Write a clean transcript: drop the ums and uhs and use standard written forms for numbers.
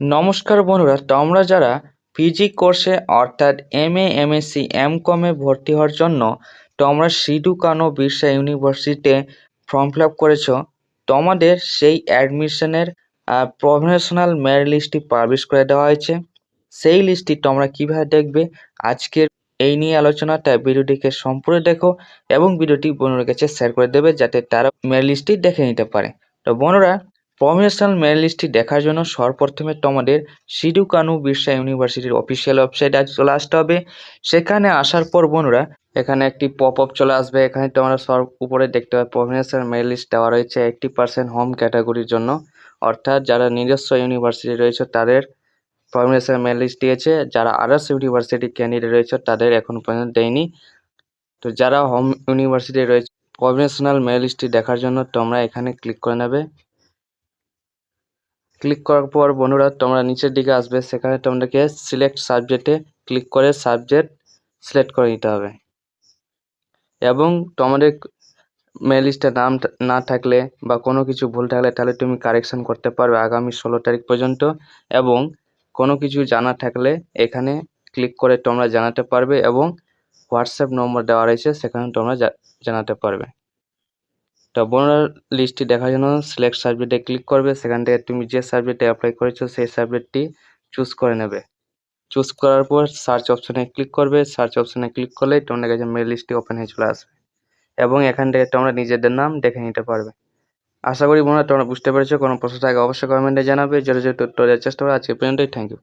নমস্কার বন্ধুরা, তোমরা যারা পিজি কোর্সে অর্থাৎ এমএ, এমএসসি, এমকমে ভর্তি হওয়ার জন্য তোমরা সিধু কানু বিরসা ইউনিভার্সিটিতে ফর্ম ফিল আপ করেছো, তোমাদের সেই অ্যাডমিশনের প্রফেশনাল মেরিট লিস্টটি পাবলিশ করে দেওয়া হয়েছে। সেই লিস্টটি তোমরা কিভাবে দেখবে আজকের এই নিয়ে আলোচনা, তাই ভিডিওটিকে সম্পূর্ণ দেখো এবং ভিডিওটি বন্ধুদের কাছে শেয়ার করে দেবে যাতে তারা মেরিট লিস্টটি দেখে নিতে পারে। তো বন্ধুরা, প্রফেশনাল মেরিট লিস্টটি দেখার জন্য সর্বপ্রথমে তোমাদের সিধু কানু বিরসা ইউনিভার্সিটির অফিসিয়াল ওয়েবসাইটে চলে আসতে হবে। সেখানে আসার পর বন্ধুরা, এখানে একটি পপ আপ চলে আসবে। এখানে তোমরা সব উপরে দেখতে পাবে প্রফেশনাল মেরিট লিস্ট দেওয়া রয়েছে 80% হোম ক্যাটাগরির জন্য, অর্থাৎ যারা নিজস্ব ইউনিভার্সিটি রয়েছে তাদের প্রফেশনাল মেরিট লিস্ট দিয়েছে। যারা আদার্স ইউনিভার্সিটি ক্যান্ডিডেট রয়েছে তাদের এখন পর্যন্ত দেয়নি। তো যারা হোম ইউনিভার্সিটি রয়েছে প্রফেশনাল মেরিট লিস্টটি দেখার জন্য তোমরা এখানে ক্লিক করে নেবে। ক্লিক করার পর বন্ধুরা তোমরা নিচের দিকে আসবে, সেখানে তোমাদেরকে সিলেক্ট সাবজেক্টে ক্লিক করে সাবজেক্ট সিলেক্ট করে নিতে হবে। এবং তোমাদের মেল লিস্টে নাম না থাকলে বা কোনো কিছু ভুল থাকলে তাহলে তুমি কারেকশন করতে পারবে আগামী 16 তারিখ পর্যন্ত। এবং কোনো কিছু জানা থাকলে এখানে ক্লিক করে তোমরা জানাতে পারবে এবং হোয়াটসঅ্যাপ নম্বর দেওয়া রয়েছে, সেখানে তোমরা জানাতে পারবে। তো বন্ধুরা, লিস্টটি দেখার জন্য সিলেক্ট সাবজেক্টে ক্লিক করবে। সেখান থেকে তুমি যে সাবজেক্টে অ্যাপ্লাই করেছো সেই সাবজেক্টটি চুজ করে নেবে। চুজ করার পর সার্চ অপশনে ক্লিক করবে। সার্চ অপশনে ক্লিক করলেই তোমাদের কাছে মেল লিস্টটি ওপেন হয়ে চলে আসবে এবং এখান থেকে তোমরা নিজেদের নাম দেখে নিতে পারবে। আশা করি বন্ধুরা তোমরা বুঝতে পেরেছো। কোনো প্রশ্ন থাকে অবশ্যই কমেন্টে জানাবে, যত তথ্য দেওয়ার চেষ্টা করো। আজকে পর্যন্তই, থ্যাংক ইউ।